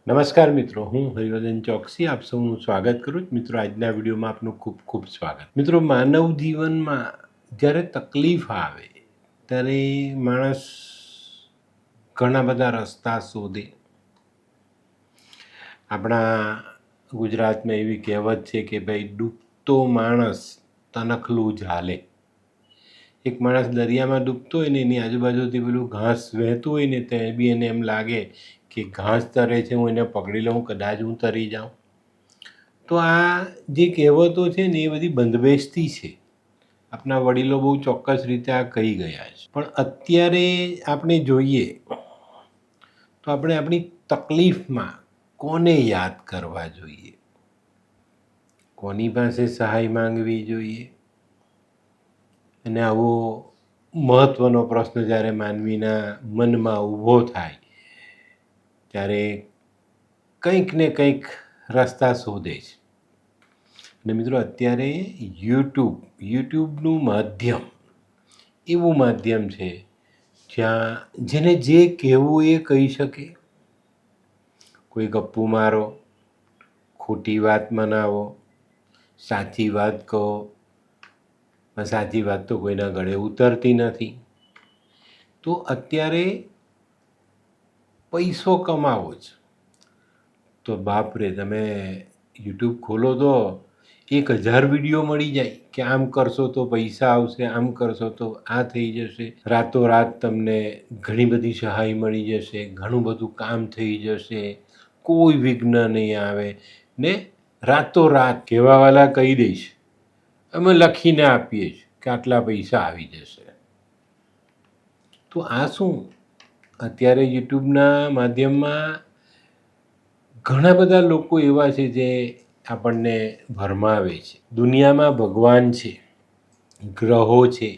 નમસ્કાર મિત્રો, હું હરિવર્ધન ચોકસી આપ સૌનું સ્વાગત કરું છું. મિત્રો, આજના વિડીયોમાં આપનું ખૂબ ખૂબ સ્વાગત. મિત્રો, માનવ જીવનમાં જ્યારે તકલીફ આવે ત્યારે માણસ ઘણા બધા રસ્તા શોધે. આપણા ગુજરાતમાં એવી કહેવત છે કે ભાઈ, ડૂબતો માણસ તનખલું ઝાલે. એક માણસ દરિયામાં ડૂબતો હોય ને એની આજુબાજુથી પેલું ઘાસ વહેતું હોય ને તો બી એને એમ લાગે કે ઘાસ તરે છે, હું એને પકડી લઉં, કદાચ હું તરી જાઉં. તો આ જે કહેવતો છે ને એ બધી બંધબેસતી છે. આપણા વડીલો બહુ ચોક્કસ રીતે આ કહી ગયા છે. પણ અત્યારે આપણે જોઈએ તો આપણે આપણી તકલીફમાં કોને યાદ કરવા જોઈએ, કોની પાસે સહાય માંગવી જોઈએ? અને આવો મહત્ત્વનો પ્રશ્ન જ્યારે માનવીના મનમાં ઊભો થાય ત્યારે કંઈક ને કંઈક રસ્તા શોધે છે. અને મિત્રો, અત્યારે યુટ્યુબનું માધ્યમ એવું માધ્યમ છે જ્યાં જેને જે કહેવું એ કહી શકે. કોઈ ગપ્પુ મારો, ખોટી વાત મનાવો, સાચી વાત કહો. સાચી વાત તો કોઈના ગળે ઉતરતી નથી. તો અત્યારે પૈસો કમાવો જ તો બાપરે, તમે યુટ્યુબ ખોલો તો 1000 વિડીયો મળી જાય કે આમ કરશો તો પૈસા આવશે, આમ કરશો તો આ થઈ જશે, રાતોરાત તમને ઘણી બધી સહાય મળી જશે, ઘણું બધું કામ થઈ જશે, કોઈ વિઘ્ન નહીં આવે ને રાતોરાત કહેવાવાળા કહી દઈશ, અમે લખીને આપીએ છીએ કે આટલા પૈસા આવી જશે. તો આ શું, અત્યારે યુટ્યુબના માધ્યમમાં ઘણા બધા લોકો એવા છે જે આપણને ભરમાવે છે. દુનિયામાં ભગવાન છે, ગ્રહો છે,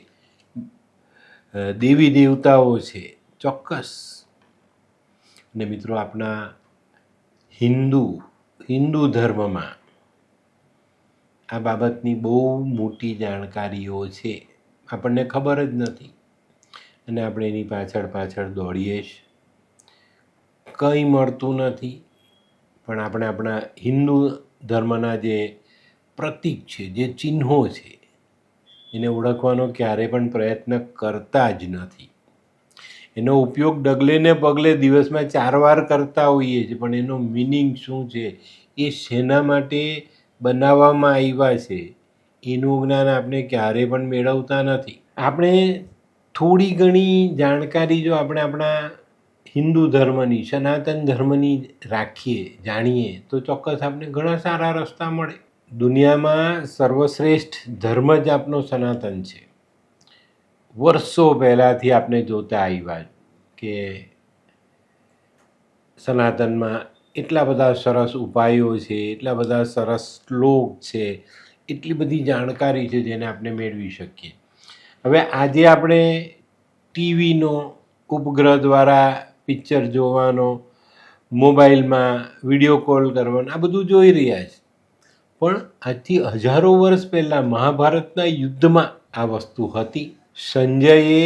દેવી દેવતાઓ છે, ચોક્કસ. અને મિત્રો, આપણા હિન્દુ ધર્મમાં આ બાબતની બહુ મોટી જાણકારીઓ છે, આપણને ખબર જ નથી અને આપણે એની પાછળ દોડીએ જ. કંઈ મળતું નથી, પણ આપણે આપણા હિન્દુ ધર્મના જે પ્રતીક છે, જે ચિહ્નો છે, એને ઓળખવાનો ક્યારેય પણ પ્રયત્ન કરતા જ નથી. એનો ઉપયોગ ડગલે ને પગલે દિવસમાં 4 વાર કરતા હોઈએ છીએ, પણ એનો મિનિંગ શું છે, એ શેના માટે બનાવવામાં આવ્યા છે, એનું જ્ઞાન આપણે ક્યારેય પણ મેળવતા નથી. આપણે થોડી ઘણી જાણકારી જો આપણે આપણા હિન્દુ ધર્મની, સનાતન ધર્મની રાખીએ, જાણીએ, તો ચોક્કસ આપણે ઘણા સારા રસ્તા મળે. દુનિયામાં સર્વશ્રેષ્ઠ ધર્મ જ આપનો સનાતન છે. વર્ષો પહેલાંથી આપણે જોતા આવ્યા કે સનાતનમાં એટલા બધા સરસ ઉપાયો છે, એટલા બધા સરસ શ્લોક છે, એટલી બધી જાણકારી છે જેને આપણે મેળવી શકીએ. હવે આજે આપણે ટીવીનો ઉપગ્રહ દ્વારા પિક્ચર જોવાનો, મોબાઈલમાં વિડીયો કોલ કરવાનો, આ બધું જોઈ રહ્યા છે. પણ આજથી હજારો વર્ષ પહેલાં મહાભારતના યુદ્ધમાં આ વસ્તુ હતી. સંજયે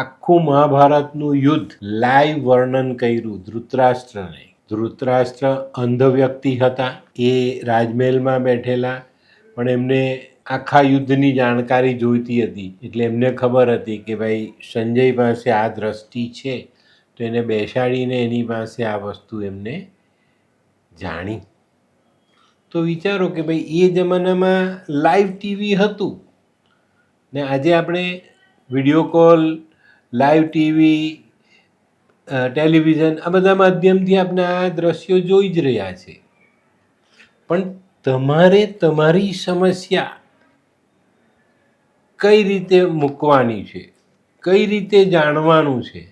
આખું મહાભારતનું યુદ્ધ લાઈવ વર્ણન કર્યું ધૃતરાષ્ટ્રને. ધૃતરાષ્ટ્ર અંધ વ્યક્તિ હતા, એ રાજમહેલમાં બેઠેલા, પણ એમને આખા યુદ્ધની જાણકારી જોઈતી હતી. એટલે એમને ખબર હતી કે ભાઈ સંજય પાસે આ દ્રષ્ટિ છે, તો એને બેસાડીને એની પાસે આ વસ્તુ એમને જાણી. તો વિચારો કે ભાઈ એ જમાનામાં લાઈવ ટીવી હતું ને આજે આપણે video call, live TV, television, આ બધા માધ્યમથી આપણે આ દ્રશ્યો જોઈ જ રહ્યા છે. પણ તમારે તમારી સમસ્યા કઈ રીતે મૂકવાની છે, કઈ રીતે જાણવાનું છે,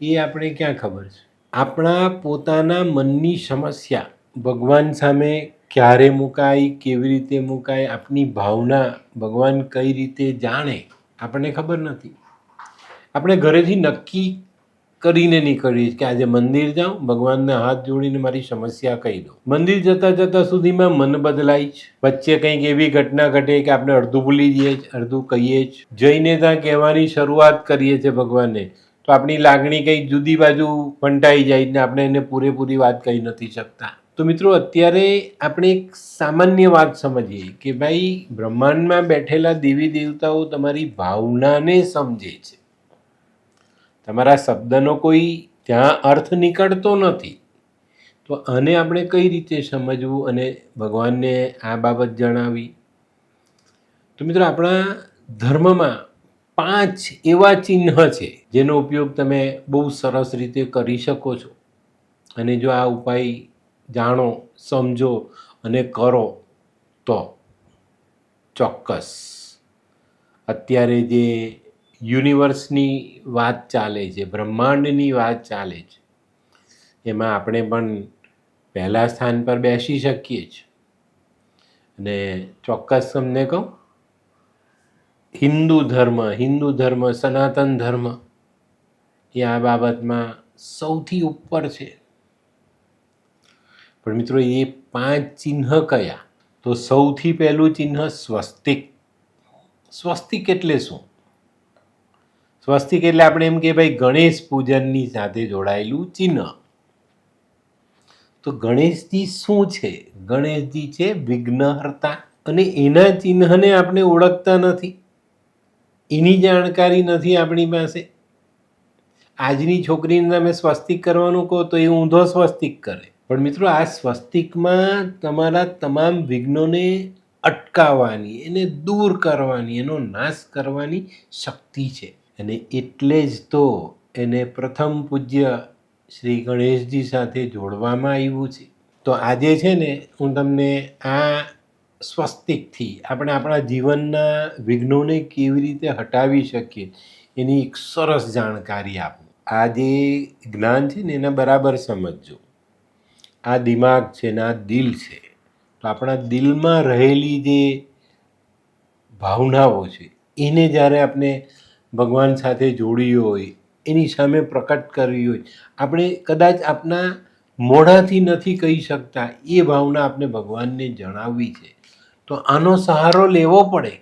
એ આપણે ક્યાં ખબર છે? આપણા પોતાના મનની સમસ્યા ભગવાન સામે ક્યારે મુકાય, કેવી રીતે મુકાય, આપની ભાવના ભગવાન કઈ રીતે જાણે, આપણને ખબર નથી. આપણે ઘરેથી નક્કી કરીને નીકળીએ કે આજે મંદિર જાઉં, ભગવાનને હાથ જોડીને મારી સમસ્યા કહી દઉં. મંદિર જતાં સુધીમાં મન બદલાય છે. વચ્ચે કંઈક એવી ઘટના ઘટે કે આપણે અડધું ભૂલી જઈએ, અડધું કહીએ જ. જઈને ત્યાં કહેવાની શરૂઆત કરીએ છીએ ભગવાનને, તો આપણી લાગણી કંઈ જુદી બાજુ ફંટાઈ જાય ને આપણે એને પૂરેપૂરી વાત કહી નથી શકતા. તો મિત્રો, અત્યારે આપણે એક સામાન્ય વાત સમજીએ કે ભાઈ, બ્રહ્માંડમાં બેઠેલા દેવી દેવતાઓ તમારી ભાવનાને સમજે છે. તમારા શબ્દનો કોઈ ત્યાં અર્થ નીકળતો નથી. તો આને આપણે કઈ રીતે સમજવું અને ભગવાનને આ બાબત જણાવી? તો મિત્રો, આપણા ધર્મમાં 5 એવા ચિહ્ન છે જેનો ઉપયોગ તમે બહુ સરસ રીતે કરી શકો છો. અને જો આ ઉપાય જાણો, સમજો અને કરો તો ચોક્કસ અત્યારે જે યુનિવર્સની વાત ચાલે છે, બ્રહ્માંડની વાત ચાલે છે, એમાં આપણે પણ પહેલા સ્થાન પર બેસી શકીએ છીએ. અને ચોક્કસ તમને કહું, હિન્દુ ધર્મ, સનાતન ધર્મ એ આ બાબતમાં સૌથી ઉપર છે. પણ મિત્રો, એ 5 ચિહ્ન કયા? તો સૌથી પહેલું ચિહ્ન સ્વસ્તિક. સ્વસ્તિક એટલે શું? સ્વસ્તિક એટલે આપણે એમ કે ભાઈ ગણેશ પૂજનની સાથે જોડાયેલું ચિહ્ન. તો ગણેશજી શું છે? ગણેશજી છે વિઘ્નહર્તા. અને એના ચિહ્નને આપણે ઓળખતા નથી, એની જાણકારી નથી આપણી પાસે. આજની છોકરીને તમે સ્વસ્તિક કરવાનું કહો તો એ ઊંધો સ્વસ્તિક કરે. પણ મિત્રો, આ સ્વસ્તિકમાં તમારા તમામ વિઘ્નોને અટકાવવાની, એને દૂર કરવાની, એનો નાશ કરવાની શક્તિ છે. અને એટલે જ તો એને પ્રથમ પૂજ્ય શ્રી ગણેશજી સાથે જોડવામાં આવ્યું છે. તો આજે છે ને, હું તમને આ સ્વસ્તિકથી આપણે આપણા જીવનના વિઘ્નોને કેવી રીતે હટાવી શકીએ એની એક સરસ જાણકારી આપું. આ જે જ્ઞાન છે ને, એને બરાબર સમજજો. આ દિમાગ છે ને, આ દિલ છે. તો આપણા દિલમાં રહેલી જે ભાવનાઓ છે એને જ્યારે આપણે ભગવાન સાથે જોડી હોય, એની સામે પ્રકટ કરવી હોય, આપણે કદાચ આપણા મોઢાથી નથી કહી શકતા, એ ભાવના આપણે ભગવાનને જણાવવી છે. તો આનો સહારો લેવો પડે.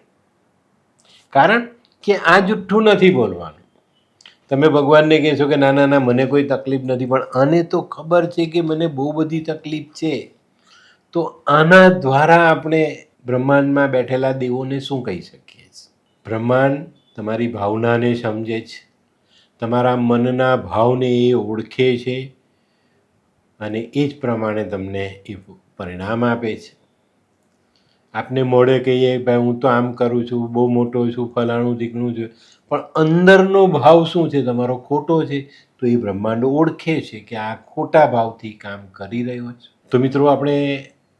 કારણ કે આ જુઠ્ઠું નથી બોલવાનું. તમે ભગવાનને કહેશો કે ના ના ના, મને કોઈ તકલીફ નથી, પણ આને તો ખબર છે કે મને બહુ બધી તકલીફ છે. તો આના દ્વારા આપણે બ્રહ્માંડમાં બેઠેલા દેવોને શું કહી શકીએ? બ્રહ્માંડ તમારી ભાવનાને સમજે છે, તમારા મનના ભાવને એ ઓળખે છે, અને એ જ પ્રમાણે તમને એ પરિણામ આપે છે. આપને મોઢે કહીએ ભાઈ હું તો આમ કરું છું, બહુ મોટો છું, ફલાણું ઢીકણું છું, પણ અંદરનો ભાવ શું છે તમારો? ખોટો છે. તો એ બ્રહ્માંડ ઓળખે છે કે આ ખોટા ભાવથી કામ કરી રહ્યો છે. તો મિત્રો, આપણે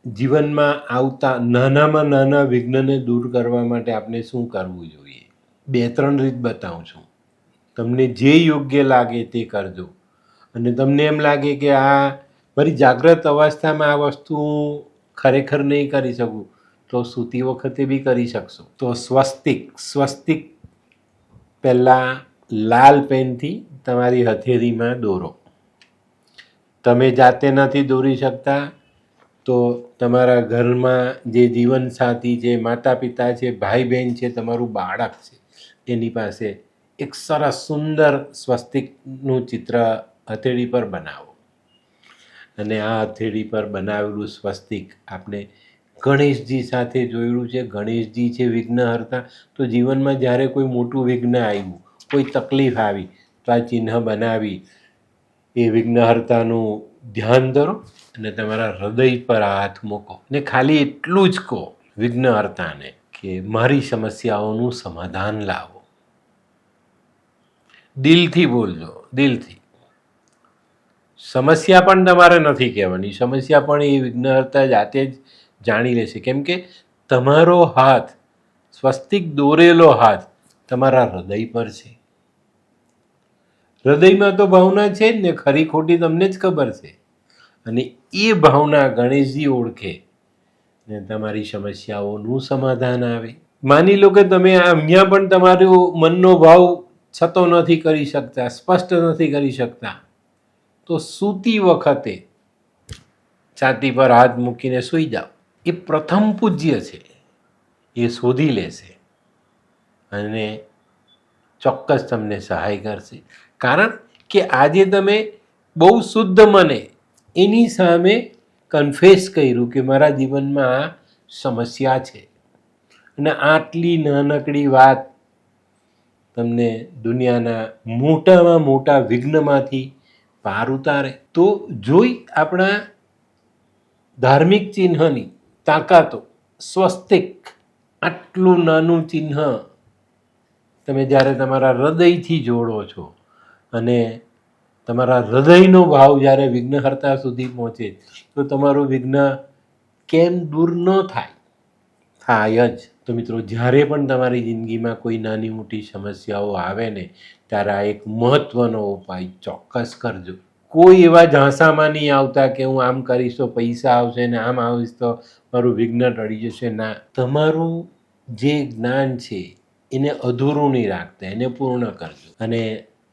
જીવનમાં આવતા નાનામાં નાના વિઘ્નને દૂર કરવા માટે આપણે શું કરવું જોઈએ? 2-3 રીત બતાવું છું. તમને જે યોગ્ય લાગે તે કરજો. અને તમને એમ લાગે કે આ મારી જાગ્રત અવસ્થામાં આ વસ્તુ ખરેખર નહીં કરી શકું, તો સૂતી વખતે બી કરી શકશો. તો સ્વસ્તિક પહેલાં લાલ પેનથી તમારી હથેળીમાં દોરો. તમે જાતે નથી દોરી શકતા તો તમારા ઘરમાં જે જીવનસાથી છે, માતા પિતા છે, ભાઈ બહેન છે, તમારું બાળક છે, એની પાસે એક સરસ સુંદર સ્વસ્તિકનું ચિત્ર હથેળી પર બનાવો. અને આ હથેળી પર બનાવેલું સ્વસ્તિક આપણે ગણેશજી સાથે જોયેલું છે. ગણેશજી છે વિઘ્નહર્તા. તો જીવનમાં જ્યારે કોઈ મોટું વિઘ્ન આવ્યું, કોઈ તકલીફ આવી, તો આ ચિહ્ન બનાવી એ વિઘ્નહર્તાનું ધ્યાન ધરો અને તમારા હૃદય પર હાથ મૂકો ને ખાલી એટલું જ કહો વિઘ્નહર્તાને કે મારી સમસ્યાઓનું સમાધાન લાવો. દિલથી બોલજો, દિલથી. સમસ્યા પણ તમારે નથી કહેવાની, સમસ્યા પણ એ વિઘ્નહર્તા જાતે જ જાણી લેશે. કેમ કે તમારો હાથ, સ્વસ્તિક દોરેલો હાથ તમારા હૃદય પર છે. હૃદયમાં તો ભાવના છે જ ને, ખરી ખોટી તમને જ ખબર છે. અને એ ભાવના ગણેશજી ઓળખે ને તમારી સમસ્યાઓનું સમાધાન આવે. માની લો કે તમે અહીંયા પણ તમારો મનનો ભાવ છતો નથી કરી શકતા, સ્પષ્ટ નથી કરી શકતા, તો સૂતી વખતે છાતી પર હાથ મૂકીને સૂઈ જાઓ. એ પ્રથમ પૂજ્ય છે, એ શોધી લેશે અને ચોક્કસ તમને સહાય કરશે. કારણ કે આજે તમે બહુ શુદ્ધ મને એની સામે કન્ફેસ કર્યું કે મારા જીવનમાં આ સમસ્યા છે, અને આટલી નાનકડી વાત તમને દુનિયાના મોટામાં મોટા વિઘ્નમાંથી પાર ઉતારે. તો જોઈ આપણા ધાર્મિક ચિહ્નની તાકાતો. સ્વસ્તિક, આટલું નાનું ચિહ્ન તમે જ્યારે તમારા હૃદયથી જોડો છો અને તમારા હૃદયનો ભાવ જ્યારે વિઘ્નહર્તા સુધી પહોંચે તો તમારું વિઘ્ન કેમ દૂર ન થાય જ. તો મિત્રો, જ્યારે પણ તમારી જિંદગીમાં કોઈ નાની મોટી સમસ્યાઓ આવે ને, ત્યારે આ એક મહત્ત્વનો ઉપાય ચોક્કસ કરજો. કોઈ એવા ઝાંસામાં નહીં આવતા કે હું આમ કરીશ તો પૈસા આવશે ને આમ આવીશ તો મારું વિઘ્ન ટળી જશે. ના, તમારું જે જ્ઞાન છે એને અધૂરું નહીં રાખતા, એને પૂર્ણ કરજો. અને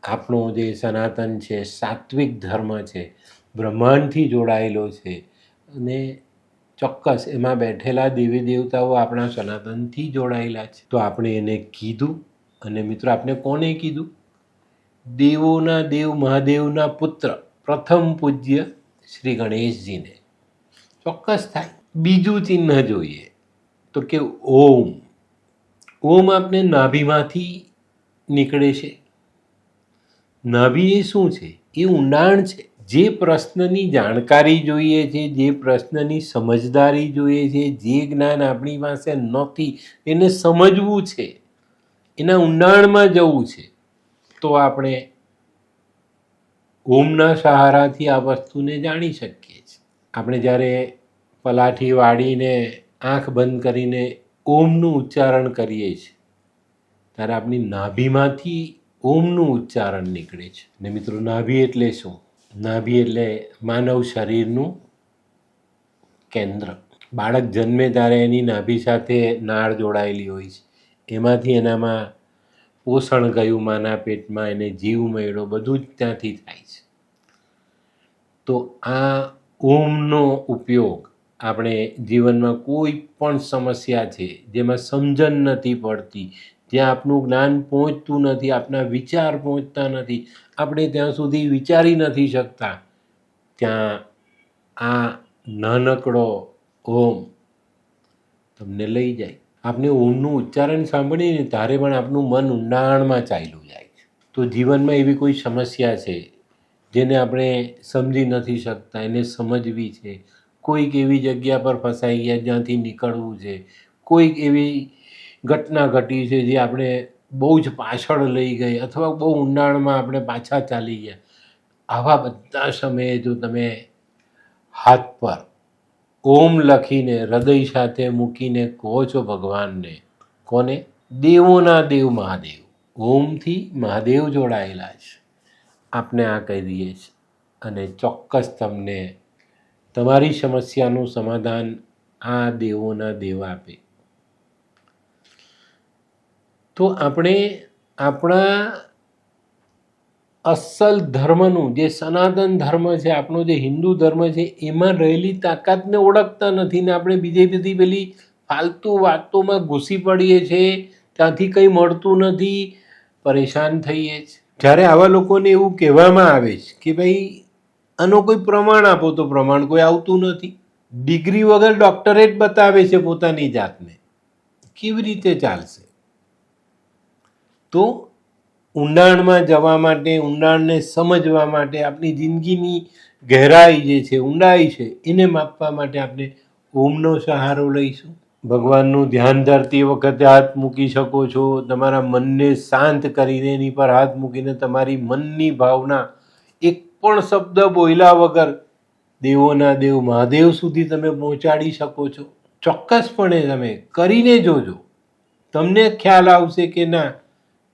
આપણો જે સનાતન છે, સાત્વિક ધર્મ છે, બ્રહ્માંડથી જોડાયેલો છે, અને ચોક્કસ એમાં બેઠેલા દેવી દેવતાઓ આપણા સનાતનથી જોડાયેલા છે. તો આપણે એને કીધું, અને મિત્રો આપણે કોને કીધું? દેવોના દેવ મહાદેવના પુત્ર પ્રથમ પૂજ્ય શ્રી ગણેશજીને. ચોક્કસ થાય. બીજું ચિહ્ન જોઈએ તો કે ઓમ. ઓમ આપણે નાભીમાંથી નીકળે છે. નાભી એ શું છે? એ ઊંડાણ છે. જે પ્રશ્નની જાણકારી જોઈએ છે, જે પ્રશ્નની સમજદારી જોઈએ છે, જે જ્ઞાન આપણી પાસે નથી એને સમજવું છે, એના ઊંડાણમાં જવું છે, તો આપણે ઓમના સહારાથી આ વસ્તુને જાણી શકીએ છીએ. આપણે જ્યારે પલાઠી વાળીને આંખ બંધ કરીને ઓમનું ઉચ્ચારણ કરીએ છીએ ત્યારે આપણી નાભીમાંથી ઓમનું ઉચ્ચારણ નીકળે છે. ને મિત્રો, નાભી એટલે શું? નાભી એટલે માનવ શરીરનું કેન્દ્ર. બાળક જન્મે ત્યારે એની નાભી સાથે નાળ જોડાયેલી હોય છે. એમાંથી એનામાં પોષણ ગયું, માના પેટમાં એને જીવ મળ્યો, બધું જ ત્યાંથી થાય છે. તો આ ઓમનો ઉપયોગ આપણે જીવનમાં કોઈ પણ સમસ્યા છે જેમાં સમજણ નથી પડતી, જ્યાં આપનું જ્ઞાન પહોંચતું નથી, આપના વિચાર પહોંચતા નથી, આપણે ત્યાં સુધી વિચારી નથી શકતા, ત્યાં આ નાનકડો ઓમ તમને લઈ જાય. આપને ઓમનું ઉચ્ચારણ સાંભળીને ત્યારે પણ આપનું મન ઊંડાણમાં ચાલ્યું જાય છે. તો જીવનમાં એવી કોઈ સમસ્યા છે જેને આપણે સમજી નથી શકતા, એને સમજવી છે. કોઈક એવી જગ્યા પર ફસાઈ ગયા જ્યાંથી નીકળવું છે. કોઈક એવી ઘટના ઘટી છે જે આપણે બહુ જ પાછળ લઈ ગઈ, અથવા બહુ ઊંડાણમાં આપણે પાછા ચાલી ગયા. આવા બધા સમયે જો તમે હાથ પર ઓમ લખીને હૃદય સાથે મૂકીને કહો છો ભગવાનને, કોને? દેવોના દેવ મહાદેવ. ઓમથી મહાદેવ જોડાયેલા છે. આપણે આ કહી દઈએ છીએ અને ચોક્કસ તમને તમારી સમસ્યાનું સમાધાન આ દેવોના દેવ આપે. તો આપણે આપણા અસલ ધર્મનું, જે સનાતન ધર્મ છે, આપણો જે હિન્દુ ધર્મ છે, એમાં રહેલી તાકાતને ઓળખતા નથી ને આપણે બીજી બધી પેલી ફાલતુ વાતોમાં ઘૂસી પડીએ છીએ, ત્યાંથી કંઈ મળતું નથી, પરેશાન થઈએ છીએ. જ્યારે આવા લોકોને એવું કહેવામાં આવે છે કે ભાઈ આનો કોઈ પ્રમાણ આપો, તો પ્રમાણ કોઈ આવતું નથી. ડિગ્રી વગર ડૉક્ટરેટ બતાવે છે પોતાની જાતને. કેવી રીતે ચાલશે? તો ઊંડાણમાં જવા માટે, ઊંડાણને સમજવા માટે, આપણી જિંદગીની ગહેરાઈ જે છે, ઊંડાઈ છે, એને માપવા માટે આપણે ઓમનો સહારો લઈશું. ભગવાનનું ધ્યાન ધરતી વખતે હાથ મૂકી શકો છો. તમારા મનને શાંત કરીને એની પર હાથ મૂકીને તમારી મનની ભાવના એક પણ શબ્દ બોલ્યા વગર દેવોના દેવ મહાદેવ સુધી તમે પહોંચાડી શકો છો. ચોક્કસપણે તમે કરીને જોજો, તમને ખ્યાલ આવશે કે ના,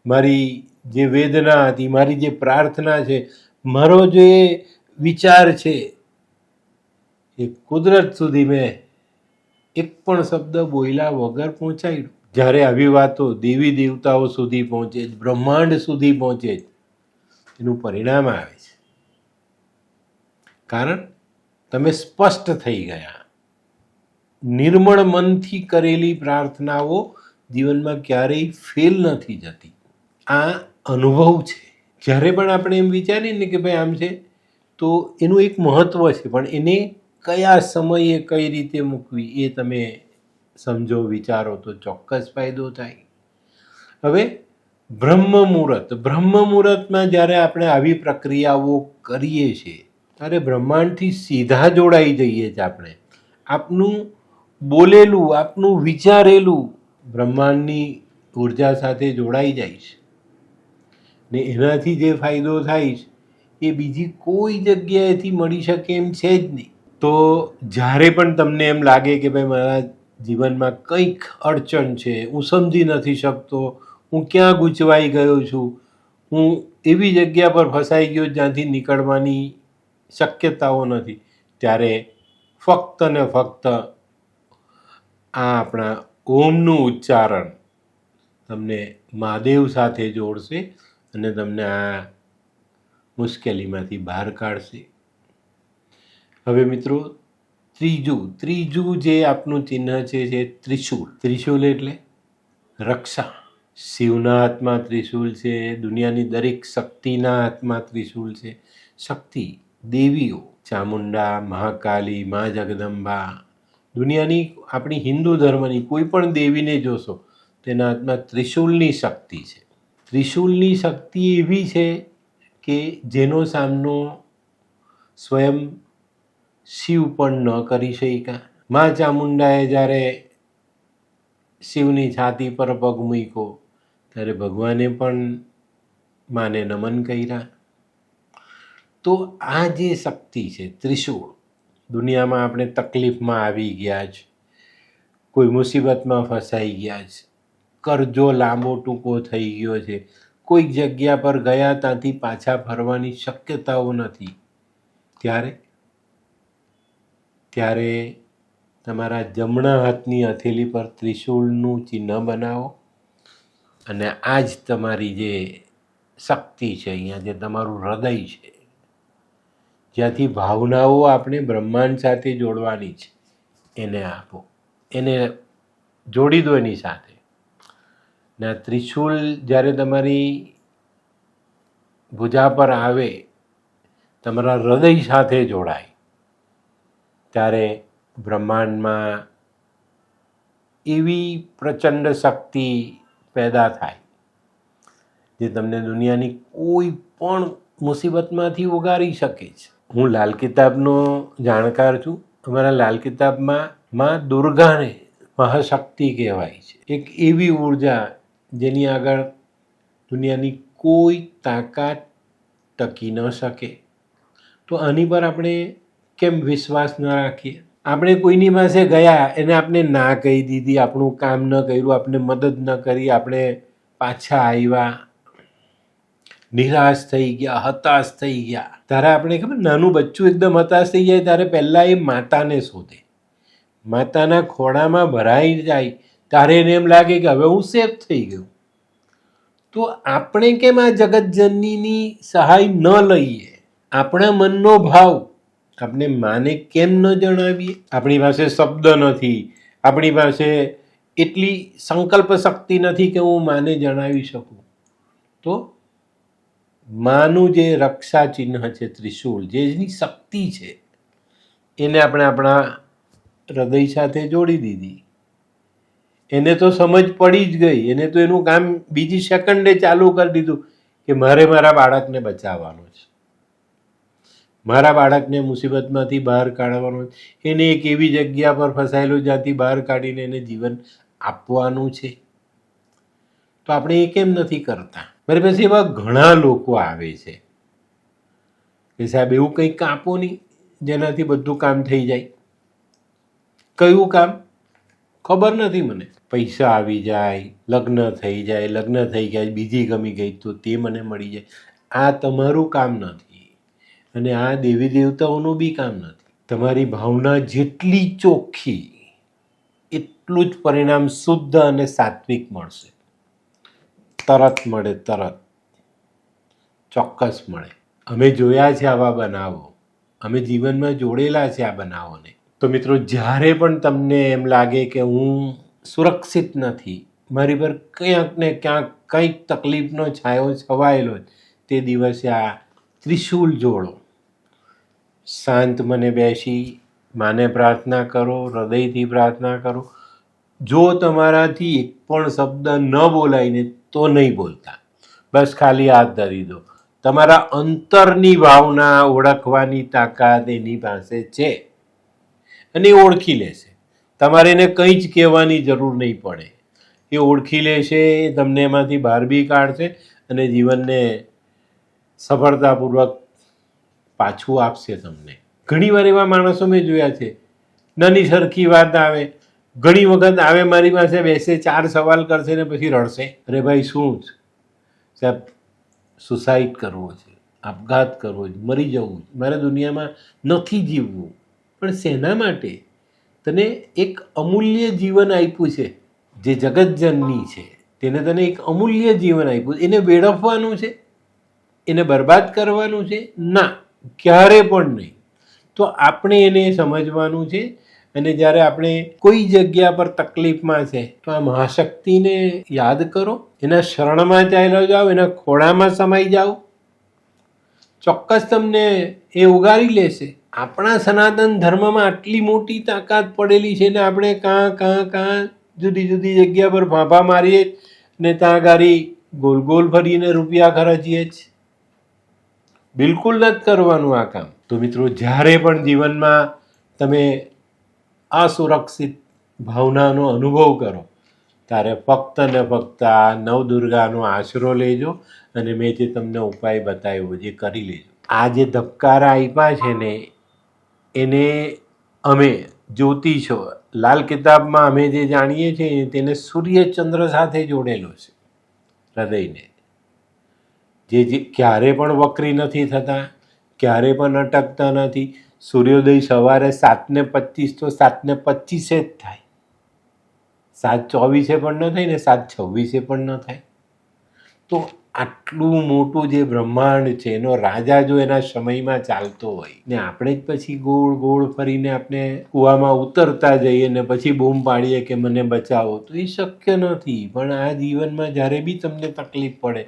મારી જે વેદના હતી, મારી જે પ્રાર્થના છે, મારો જે વિચાર છે, એ કુદરત સુધી મેં એક પણ શબ્દ બોલ્યા વગર પહોંચાડ્યું. જ્યારે આવી વાતો દેવી દેવતાઓ સુધી પહોંચે, બ્રહ્માંડ સુધી પહોંચે, એનું પરિણામ આવે છે. કારણ તમે સ્પષ્ટ થઈ ગયા. નિર્મળ મનથી કરેલી પ્રાર્થનાઓ જીવનમાં ક્યારેય ફેલ નથી જતી. આ અનુભવ છે. જ્યારે પણ આપણે એમ વિચારીએ ને કે ભાઈ આમ છે, તો એનું એક મહત્ત્વ છે, પણ એને કયા સમયે કઈ રીતે મૂકવી એ તમે સમજો, વિચારો તો ચોક્કસ ફાયદો થાય. હવે બ્રહ્મ મુહૂર્તમાં જ્યારે આપણે આવી પ્રક્રિયાઓ કરીએ છીએ ત્યારે બ્રહ્માંડથી સીધા જોડાઈ જઈએ છીએ. આપનું બોલેલું, આપનું વિચારેલું બ્રહ્માંડની ઉર્જા સાથે જોડાઈ જાય છે ને એનાથી જે ફાયદો થાય છે એ બીજી કોઈ જગ્યાએથી મળી શકે એમ છે જ નહીં. તો જ્યારે પણ તમને એમ લાગે કે ભાઈ મારા જીવનમાં કંઈક અડચણ છે, હું સમજી નથી શકતો, હું ક્યાં ગૂંચવાઈ ગયો છું, હું એવી જગ્યા પર ફસાઈ ગયો જ્યાંથી નીકળવાની શક્યતાઓ નથી, ત્યારે ફક્ત ને ફક્ત આ આપણા ઓમનું ઉચ્ચારણ તમને મહાદેવ સાથે જોડશે અને તમને આ મુશ્કેલીમાંથી બહાર કાઢશે. હવે મિત્રો, ત્રીજું જે આપનું ચિહ્ન છે ત્રિશૂળ. ત્રિશૂળ એટલે રક્ષા. શિવના હાથમાં ત્રિશૂળ છે, દુનિયાની દરેક શક્તિના હાથમાં ત્રિશૂળ છે. શક્તિ દેવીઓ ચામુંડા, મહાકાલી, મા જગદંબા, દુનિયાની આપણી હિન્દુ ધર્મની કોઈ પણ દેવીને જોશો તેના હાથમાં ત્રિશૂલની શક્તિ છે. ત્રિશૂલની શક્તિ એવી છે કે જેનો સામનો સ્વયં શિવ પણ ન કરી શક્યા. મા ચામુંડાએ જ્યારે શિવની છાતી પર પગ મૂક્યો ત્યારે ભગવાને પણ માને નમન કર્યા. તો આ જે શક્તિ છે ત્રિશૂળ, દુનિયામાં આપણે તકલીફમાં આવી ગયા છે, કોઈ મુસીબતમાં ફસાઈ ગયા છે, કરજો લાંબો ટૂંકો થઈ ગયો છે, કોઈક જગ્યા પર ગયા ત્યાંથી પાછા ફરવાની શક્યતાઓ નથી, ત્યારે તમારા જમણા હાથની હથેળી પર ત્રિશૂળનું ચિહ્ન બનાવો અને આ જ તમારી જે શક્તિ છે, અહીંયા જે તમારું હૃદય છે, જ્યાંથી ભાવનાઓ આપણે બ્રહ્માંડ સાથે જોડવાની છે, એને આપો, એને જોડી દો એની સાથે. ને આ ત્રિશૂળ જ્યારે તમારી ભુજા પર આવે, તમારા હૃદય સાથે જોડાય, ત્યારે બ્રહ્માંડમાં એવી પ્રચંડ શક્તિ પેદા થાય જે તમને દુનિયાની કોઈ પણ મુસીબતમાંથી ઉગારી શકે છે. હું લાલ કિતાબનો જાણકાર છું. અમારા લાલ કિતાબમાં માં દુર્ગાને મહાશક્તિ કહેવાય છે, એક એવી ઉર્જા જેની આગળ દુનિયાની કોઈ તાકાત ટકી ન શકે. તો આની પર આપણે કેમ વિશ્વાસ ન રાખીએ? આપણે કોઈની પાસે ગયા, એને આપણે ના કહી દીધી, આપણું કામ ન કર્યું, આપણે મદદ ન કરી, આપણે પાછા આવ્યા, નિરાશ થઈ ગયા, હતાશ થઈ ગયા. ત્યારે આપણે ખબર, નાનું બચ્ચું એકદમ હતાશ થઈ જાય ત્યારે પહેલાં એ માતાને શોધે, માતાના ખોળામાં ભરાઈ જાય ત્યારે એને એમ લાગે કે હવે હું સેફ થઈ ગયો. તો આપણે કેમ આ જગતજનનીની સહાય ન લઈએ? આપણા મનનો ભાવ આપણે માને કેમ ન જણાવીએ? આપણી પાસે શબ્દ નથી, આપણી પાસે એટલી સંકલ્પ શક્તિ નથી કે હું માને જણાવી શકું. તો માનું જે રક્ષા ચિહ્ન છે ત્રિશૂળ, જેની શક્તિ છે, એને આપણે આપણા હૃદય સાથે જોડી દીધી. એને તો સમજ પડી જ ગઈ, એને તો એનું કામ બીજી સેકન્ડે ચાલુ કરી દીધું કે મારે મારા બાળકને બચાવવાનો છે, મારા બાળકને મુસીબતમાંથી બહાર કાઢવાનો છે, એને એક એવી જગ્યા પર ફસાયેલું જ્યાંથી બહાર કાઢીને એને જીવન આપવાનું છે. તો આપણે એ કેમ નથી કરતા? મારી પાસે એવા ઘણા લોકો આવે છે કે સાહેબ એવું કંઈક આપો નહીં જેનાથી બધું કામ થઈ જાય. કયું કામ ખબર નથી મને. પૈસા આવી જાય, લગ્ન થઈ જાય, લગ્ન થઈ ગયા બીજી ગમી ગઈ તો તે મને મળી જાય. આ તમારું કામ નથી અને આ દેવી દેવતાઓનું બી કામ નથી. તમારી ભાવના જેટલી ચોખ્ખી એટલું જ પરિણામ શુદ્ધ અને સાત્વિક મળશે. તરત મળે, તરત ચોક્કસ મળે. અમે જોયા છે આવા બનાવો, અમે જીવનમાં જોડેલા છે આ બનાવોને. તો મિત્રો, જ્યારે પણ તમને એમ લાગે કે હું સુરક્ષિત નથી, મારી પર ક્યાંક ને ક્યાંક કંઈક તકલીફનો છાંયો છવાયેલો, તે દિવસે આ ત્રિશૂલ જોડો, શાંત મને બેસી માને પ્રાર્થના કરો, હૃદયથી પ્રાર્થના કરો. જો તમારાથી એક પણ શબ્દ ન બોલાય ને તો નહીં બોલતા, બસ ખાલી હાથ ધરી દો. તમારા અંતરની ભાવના ઓળખવાની તાકાત એની પાસે છે અને એ ઓળખી લેશે. તમારે એને કંઈ જ કહેવાની જરૂર નહીં પડે. એ ઓળખી લેશે, તમને એમાંથી બહાર બી કાઢશે અને જીવનને સફળતાપૂર્વક પાછું આપશે તમને. ઘણી વાર એવા માણસો મેં જોયા છે, નાની સરખી વાત આવે, ઘણી વખત આવે મારી પાસે બેસે, 4 સવાલ કરશે ને પછી રડશે. અરે ભાઈ શું છે સાહેબ, સુસાઇડ કરવો છે, આપઘાત કરવો છે, મરી જવું છે, મારે દુનિયામાં નથી જીવવું. પણ શેના માટે? તને એક અમૂલ્ય જીવન આપ્યું છે, જે જગતજનની છે, તેને તને એક અમૂલ્ય જીવન આપ્યું, એને વેડફવાનું છે, એને બરબાદ કરવાનું છે? ના, ક્યારે પણ નહીં. તો આપણે એને સમજવાનું છે. અને જ્યારે આપણે કોઈ જગ્યા પર તકલીફમાં છે તો આ મહાશક્તિને યાદ કરો, એના શરણમાં ચાલ્યા જાઓ, એના ખોળામાં સમાઈ જાઓ, ચોક્કસ તમને એ ઉગારી લેશે. આપણા સનાતન ધર્મમાં આટલી મોટી તાકાત પડેલી છે ને આપણે કાં જુદી જુદી જગ્યા પર ફાંફા મારીએ ને ત્યાં ગાડી ગોલ ગોલ ફરીને રૂપિયા ખર્ચીએ જ. બિલકુલ નથી કરવાનું આ કામ. તો મિત્રો, જ્યારે પણ જીવનમાં તમે અસુરક્ષિત ભાવનાનો અનુભવ કરો ત્યારે ફક્ત ને ફક્ત આ નવદુર્ગાનો આશરો લેજો અને મેં જે તમને ઉપાય બતાવ્યો જે કરી લેજો. આ જે ધબકારા આપ્યા છે ને એને અમે જ્યોતિષો લાલ કિતાબમાં અમે જે જાણીએ છીએ તેને સૂર્યચંદ્ર સાથે જોડેલો છે હૃદયને. જે ક્યારે પણ વક્રી નથી થતા, ક્યારે પણ અટકતા નથી. સૂર્યોદય સવારે 7:25 તો 7:25 જ થાય, 7:24 પણ ન થાય ને 7:26 પણ ન થાય. તો આટલું મોટું જે બ્રહ્માંડ છે એનો રાજા જો એના સમયમાં ચાલતો હોય ને આપણે જ પછી ગોળ ગોળ ફરીને આપણે કૂવામાં ઉતરતા જઈએ ને પછી બૂમ પાડીએ કે મને બચાવો, તો એ શક્ય નથી. પણ આ જીવનમાં જ્યારે બી તમને તકલીફ પડે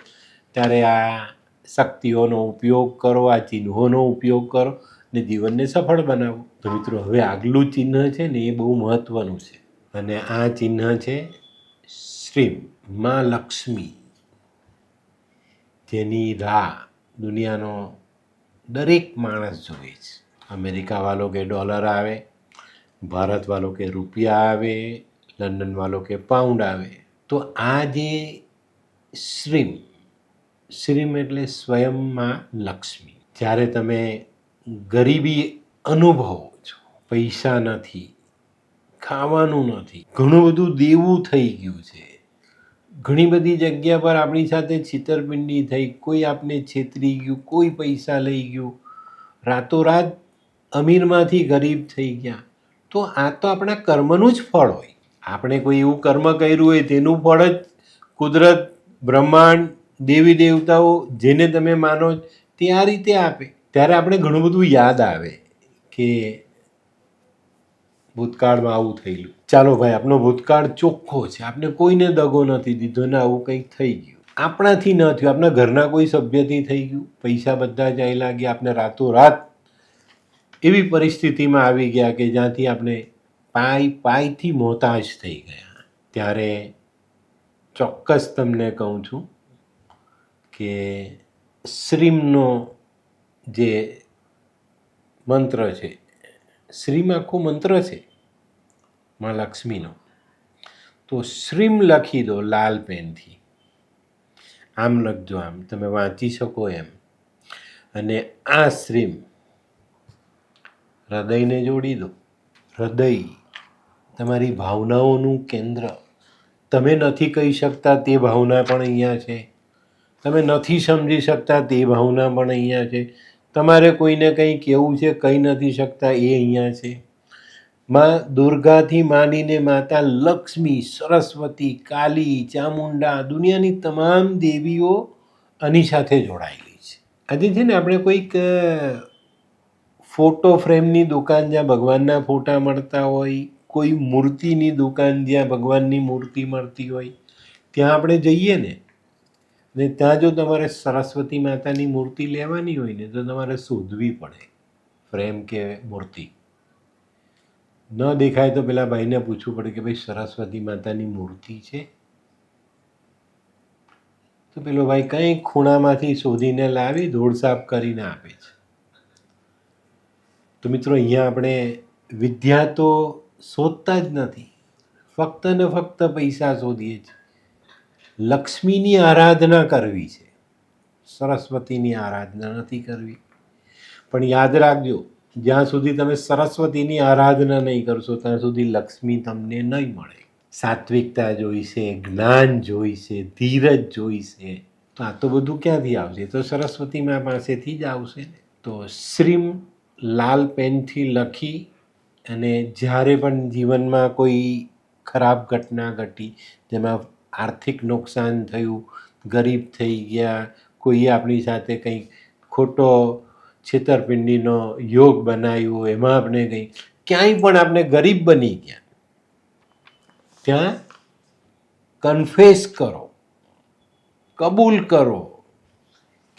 ત્યારે આ શક્તિઓનો ઉપયોગ કરો, આ ચિહ્નોનો ઉપયોગ કરો ને જીવનને સફળ બનાવો. તો મિત્રો, હવે આગલું ચિહ્ન છે ને એ બહુ મહત્વનું છે અને આ ચિહ્ન છે શ્રીમ માં લક્ષ્મી, જેની રાહ દુનિયાનો દરેક માણસ જોવે છે. અમેરિકા વાલો કે ડોલર આવે, ભારત વાલો કે રૂપિયા આવે, લંડન વાલો કે પાઉન્ડ આવે. તો આ જે શ્રીમ એટલે સ્વયંમાં લક્ષ્મી. જ્યારે તમે ગરીબી અનુભવો છો, પૈસા નથી, ખાવાનું નથી, ઘણું બધું દેવું થઈ ગયું છે, ઘણી બધી જગ્યા પર આપણી સાથે છેતરપિંડી થઈ, કોઈ આપને છેતરી ગયું, કોઈ પૈસા લઈ ગયું, રાતોરાત અમીરમાંથી ગરીબ થઈ ગયા, તો આ તો આપણા કર્મનું જ ફળ હોય. આપણે કોઈ એવું કર્મ કર્યું હોય તેનું ફળ જ કુદરત, બ્રહ્માંડ, દેવી દેવતાઓ જેને તમે માનો તે આ રીતે આપે. ત્યારે આપણે ઘણું બધું યાદ આવે કે ભૂતકાળમાં આવું થયેલું. ચાલો ભાઈ, આપણો ભૂતકાળ ચોખ્ખો છે, આપણે કોઈને દગો નથી દીધો ને આવું કંઈક થઈ ગયું. આપણાથી ન થયું, આપણા ઘરના કોઈ સભ્યથી થઈ ગયું, પૈસા બધા ચાલ્યા ગયા, આપણે રાતોરાત એવી પરિસ્થિતિમાં આવી ગયા કે જ્યાંથી આપણે પાયથી મોહતાજ થઈ ગયા. ત્યારે ચોક્કસ તમને કહું છું કે શ્રીમનો જે મંત્ર છે, શ્રીમ આખો મંત્ર છે માં લક્ષ્મીનો. તો શ્રીમ લખી દો લાલ પેનથી, આમ લખજો, આમ તમે વાંચી શકો એમ. અને આ શ્રીમ હૃદયને જોડી દો. હૃદય તમારી ભાવનાઓનું કેન્દ્ર. તમે નથી કહી શકતા તે ભાવના પણ અહીંયા છે, તમે નથી સમજી શકતા તે ભાવના પણ અહીંયા છે, તમારે કોઈને કંઈ કહેવું છે, કહી નથી શકતા એ અહીંયા છે. માં દુર્ગાથી માંડીને માતા લક્ષ્મી, સરસ્વતી, કાલી, ચામુંડા, દુનિયાની તમામ દેવીઓ આની સાથે જોડાયેલી છે. આજે છે ને આપણે કોઈક ફોટો ફ્રેમની દુકાન જ્યાં ભગવાનના ફોટા મળતા હોય, કોઈ મૂર્તિની દુકાન જ્યાં ભગવાનની મૂર્તિ મળતી હોય, ત્યાં આપણે જઈએ ને ને ત્યાં જો તમારે સરસ્વતી માતાની મૂર્તિ લેવાની હોય ને તો તમારે શોધવી પડે ફ્રેમ કે મૂર્તિ. ન દેખાય તો પેલા ભાઈને પૂછવું પડે કે ભાઈ સરસ્વતી માતાની મૂર્તિ છે? તો પેલો ભાઈ કંઈ ખૂણામાંથી શોધીને લાવી ધૂળ સાફ કરીને આપે છે. તો મિત્રો અહીંયા આપણે વિદ્યા તો શોધતા જ નથી, ફક્ત ને ફક્ત પૈસા શોધીએ છીએ. લક્ષ્મીની આરાધના કરવી છે, સરસ્વતીની આરાધના નથી કરવી. પણ યાદ રાખજો, જ્યાં સુધી તમે સરસ્વતીની આરાધના નહીં કરશો ત્યાં સુધી લક્ષ્મી તમને નહીં મળે. સાત્વિકતા જોઈશે, જ્ઞાન જોઈશે, ધીરજ જોઈશે. તો આ તો બધું ક્યાંથી આવશે? તો સરસ્વતી મા પાસેથી જ આવશે ને. તો શ્રીમ લાલ પેનથી લખી અને જ્યારે પણ જીવનમાં કોઈ ખરાબ ઘટના ઘટી, જેમાં આર્થિક નુકસાન થયું, ગરીબ થઈ ગયા, કોઈએ આપણી સાથે કંઈક ખોટો છેતરપિંડીનો યોગ બનાવ્યો, એમાં આપણે કંઈ ક્યાંય પણ આપણે ગરીબ બની ગયા, ત્યાં કન્ફેસ કરો, કબૂલ કરો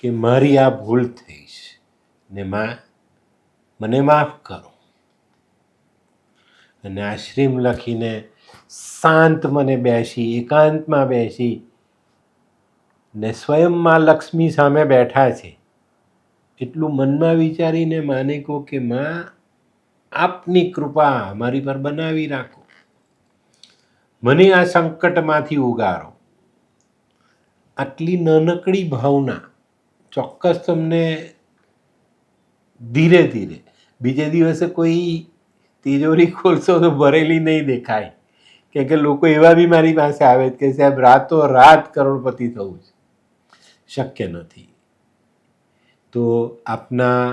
કે મારી આ ભૂલ થઈ છે ને મને માફ કરો. અને આ શ્રીમ લખીને શાંત મને બેસી, એકાંતમાં બેસી ને સ્વયંમાં લક્ષ્મી સામે બેઠા છે એટલું મનમાં વિચારીને માને કહો કે માં આપની કૃપા મારી પર બનાવી રાખો, મને આ સંકટમાંથી ઉગારો. આટલી નાનકડી ભાવના ચોક્કસ તમને ધીરે ધીરે બીજે દિવસે કોઈ તિજોરી ખોલશો તો ભરેલી નહીં દેખાય. કેમ કે લોકો એવા બી મારી પાસે આવે કે સાહેબ રાતો રાત કરોડપતિ થવું છે, શક્ય નથી. તો આપના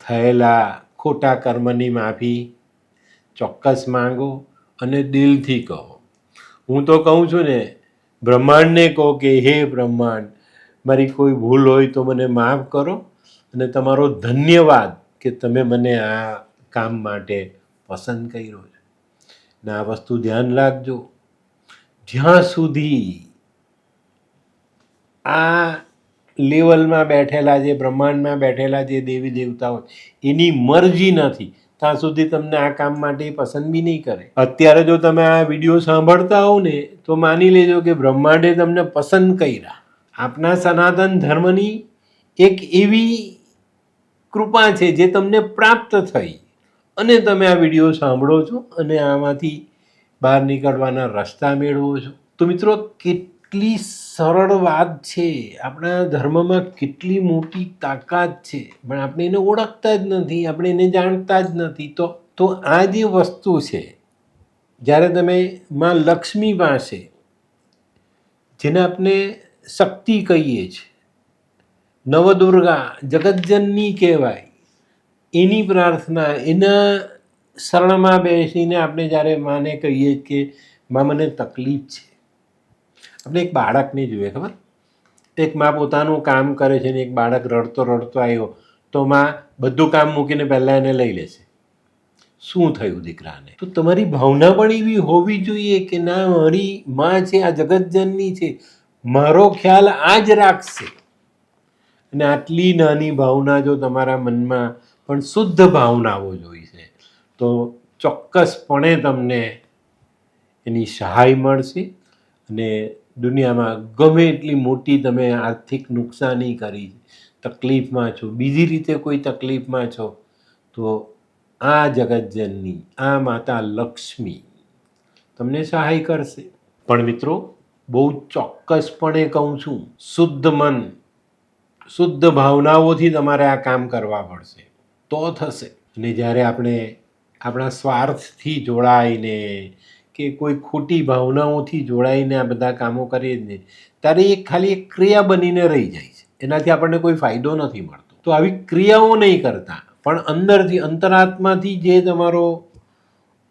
થયેલા ખોટા કર્મની માફી ચોક્કસ માંગો અને દિલથી કહો. હું તો કહું છું ને, બ્રહ્માંડને કહો કે હે બ્રહ્માંડ, મારી કોઈ ભૂલ હોય તો મને માફ કરો અને તમારો ધન્યવાદ કે તમે મને આ કામ માટે પસંદ કર્યો છે. ને આ વસ્તુ ધ્યાન રાખજો, જ્યાં સુધી આ લેવલમાં બેઠેલા જે બ્રહ્માંડમાં બેઠેલા જે દેવી દેવતાઓ એની મરજી નથી ત્યાં સુધી તમને આ કામ માટે પસંદ બી નહીં કરે. અત્યારે જો તમે આ વિડીયો સાંભળતા હો ને તો માની લેજો કે બ્રહ્માંડે તમને પસંદ કર્યા. આપના સનાતન ધર્મની એક એવી કૃપા છે જે તમને પ્રાપ્ત થઈ અને તમે આ વિડીયો સાંભળો છો અને આમાંથી બહાર નીકળવાના રસ્તા મેળવો છો. તો મિત્રો કેટલી સરળ વાત છે, આપણા ધર્મમાં કેટલી મોટી તાકાત છે, પણ આપણે એને ઓળખતા જ નથી, આપણે એને જાણતા જ નથી. તો આ જે વસ્તુ છે, જ્યારે તમે માં લક્ષ્મી પાસે, જેને આપણે શક્તિ કહીએ છીએ, નવદુર્ગા જગતજનની કહેવાય, એની પ્રાર્થના, એના શરણમાં બેસીને આપણે જ્યારે માને કહીએ કે માં મને તકલીફ છે. આપણે એક બાળકને જોઈએ, ખબર, એક માં પોતાનું કામ કરે છે ને એક બાળક રડતો રડતો આવ્યો તો માં બધું કામ મૂકીને પહેલાં એને લઈ લેશે. શું થયું દીકરાને? તો તમારી ભાવના પણ એવી હોવી જોઈએ કે ના, મારી માં છે, આ જગતજનની છે, મારો ખ્યાલ આ જ રાખશે. અને આટલી નાની ભાવના જો તમારા મનમાં પણ શુદ્ધ ભાવનાઓ જોઈશે તો ચોક્કસપણે તમને એની સહાય મળશે. અને દુનિયામાં ગમે એટલી મોટી તમે આર્થિક નુકસાની કરી, તકલીફમાં છો, બીજી રીતે કોઈ તકલીફમાં છો, તો આ જગતજનની, આ માતા લક્ષ્મી તમને સહાય કરશે. પણ મિત્રો બહુ ચોક્કસપણે કહું છું, શુદ્ધ મન, શુદ્ધ ભાવનાઓથી તમારે આ કામ કરવા પડશે તો થશે. અને જ્યારે આપણે આપણા સ્વાર્થથી જોડાઈને કે કોઈ ખોટી ભાવનાઓથી જોડાઈને આ બધા કામો કરીએ જ ને, ત્યારે એ ખાલી એક ક્રિયા બનીને રહી જાય છે, એનાથી આપણને કોઈ ફાયદો નથી મળતો. તો આવી ક્રિયાઓ નહીં કરતા, પણ અંદરથી, અંતરાત્માથી જે તમારો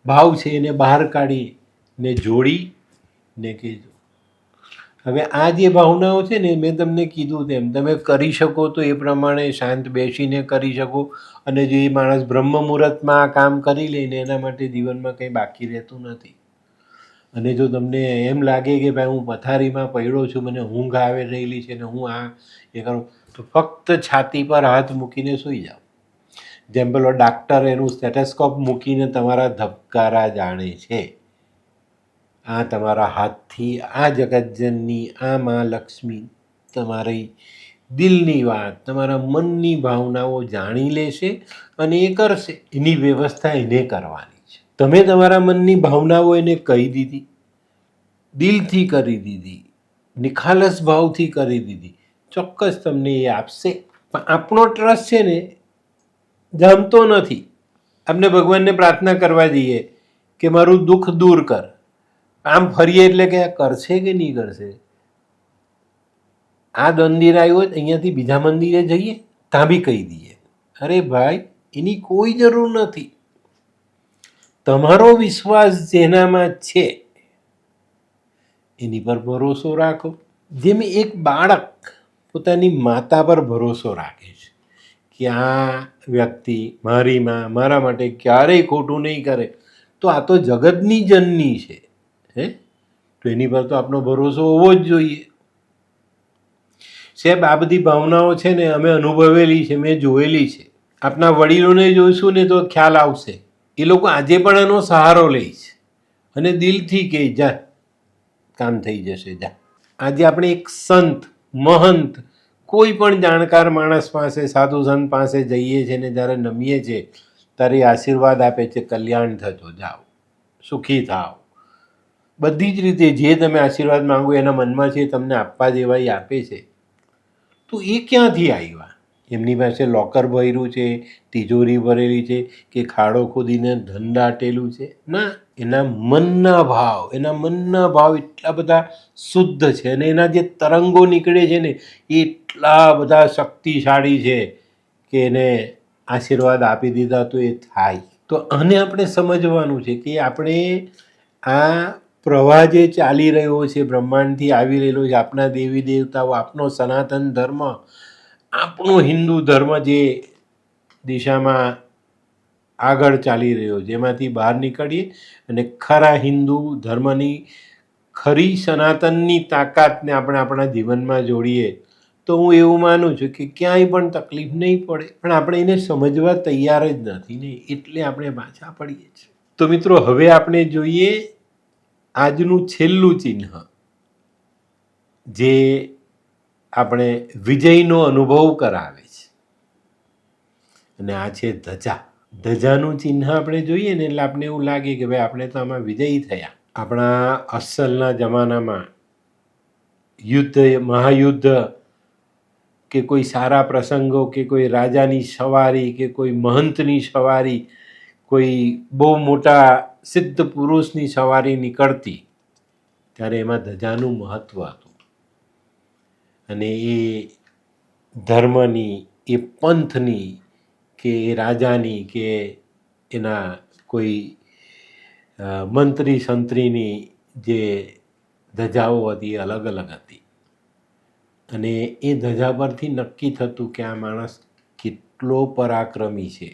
ભાવ છે એને બહાર કાઢીને જોડીને કહેજો. હવે આ જે ભાવનાઓ છે ને, મેં તમને કીધું તેમ તમે કરી શકો તો એ પ્રમાણે શાંત બેસીને કરી શકો. અને જો એ માણસ બ્રહ્મ મુહૂર્તમાં આ કામ કરી લઈને એના માટે જીવનમાં કંઈ બાકી રહેતું નથી. અને જો તમને એમ લાગે કે ભાઈ હું પથારીમાં પડ્યો છું, મને ઊંઘ આવે રહેલી છે ને હું આ એ કરું, તો ફક્ત છાતી પર હાથ મૂકીને સૂઈ જાઓ. જેમ પેલો ડાક્ટર એનું સ્ટેથોસ્કોપ મૂકીને તમારા ધબકારા જાણે છે, આ તમારા હાથથી આ જગતજનની, આ મા લક્ષ્મી તમારી દિલની વાત, તમારા મનની ભાવનાઓ જાણી લેશે અને એ કરશે. એની વ્યવસ્થા એને કરવાની છે. તમે તમારા મનની ભાવનાઓ એને કહી દીધી, દિલથી કરી દીધી, નિખાલસ ભાવથી કરી દીધી, ચોક્કસ તમને એ આપશે. પણ આપણો ટ્રસ્ટ છે ને જમતો નથી. આપણે ભગવાનને પ્રાર્થના કરવા જઈએ કે મારું દુઃખ દૂર કર, આમ ફરીએ એટલે કે આ કરશે કે નહીં કરશે. આ મંદિર આવ્યો અહીંયાથી બીજા મંદિરે જઈએ, ત્યાં બી કહી દઈએ, અરે ભાઈ એની કોઈ જરૂર નથી. તમારો વિશ્વાસ જેનામાં છે એની પર ભરોસો રાખો. જેમ એક બાળક પોતાની માતા પર ભરોસો રાખે છે કે આ વ્યક્તિ મારી માં મારા માટે ક્યારેય ખોટું નહીં કરે, તો આ તો જગતની જનની છે તો એની પર તો આપણો ભરોસો હોવો જ જોઈએ. સાહેબ, આ બધી ભાવનાઓ છે ને અમે અનુભવેલી છે, મેં જોયેલી છે. આપણા વડીલોને જોઈશું ને તો ખ્યાલ આવશે. એ લોકો આજે પણ એનો સહારો લે છે અને દિલથી કહે જા કામ થઈ જશે જા. આજે આપણે એક સંત, મહંત, કોઈ પણ જાણકાર માણસ પાસે, સાધુ સંત પાસે જઈએ છીએ ને જ્યારે નમીએ છીએ ત્યારે આશીર્વાદ આપે છે, કલ્યાણ થજો, જાઓ, સુખી થાઓ. બધી જ રીતે જે તમે આશીર્વાદ માંગો એના મનમાં છે તમને આપવા જેવા એ આપે છે. તો એ ક્યાંથી આવ્યા? એમની પાસે લોકર ભર્યું છે, તિજોરી ભરેલી છે કે ખાડો ખોદીને ધન દાટેલું છે? ના, એના મનના ભાવ એટલા બધા શુદ્ધ છે અને એના જે તરંગો નીકળે છે ને એ એટલા બધા શક્તિશાળી છે કે એને આશીર્વાદ આપી દીધા તો એ થાય. તો આને આપણે સમજવાનું છે કે આપણે આ પ્રવાહ જે ચાલી રહ્યો છે, બ્રહ્માંડથી આવી રહેલો છે, આપણા દેવી દેવતાઓ, આપનો સનાતન ધર્મ, આપણો હિન્દુ ધર્મ જે દિશામાં આગળ ચાલી રહ્યો છે એમાંથી બહાર નીકળીએ અને ખરા હિન્દુ ધર્મની ખરી સનાતનની તાકાતને આપણે આપણા જીવનમાં જોડીએ તો હું એવું માનું છું કે ક્યાંય પણ તકલીફ નહીં પડે. પણ આપણે એને સમજવા તૈયાર જ નથી ને, એટલે આપણે પાછા પડીએ છીએ. તો મિત્રો, હવે આપણે જોઈએ આજનું છેલ્લું ચિહ્ન જે આપણે વિજયનો અનુભવ કરાવે છે અને આ છે ધજા. ધજાનું ચિહ્ન આપણે જોઈએ ને એટલે આપણે એવું લાગે કે ભાઈ આપણે તો આમાં વિજયી થયા. આપણા અસલના જમાનામાં યુદ્ધ, મહાયુદ્ધ કે કોઈ સારા પ્રસંગો કે કોઈ રાજાની સવારી કે કોઈ મહંતની સવારી, કોઈ બહુ મોટા સિદ્ધ પુરુષની સવારી નીકળતી ત્યારે એમાં ધજાનું મહત્ત્વ હતું. અને એ ધર્મની, એ પંથની કે એ રાજાની કે એના કોઈ મંત્રી સંત્રીની જે ધજાઓ હતી એ અલગ અલગ હતી. અને એ ધજા પરથી નક્કી થતું કે આ માણસ કેટલો પરાક્રમી છે,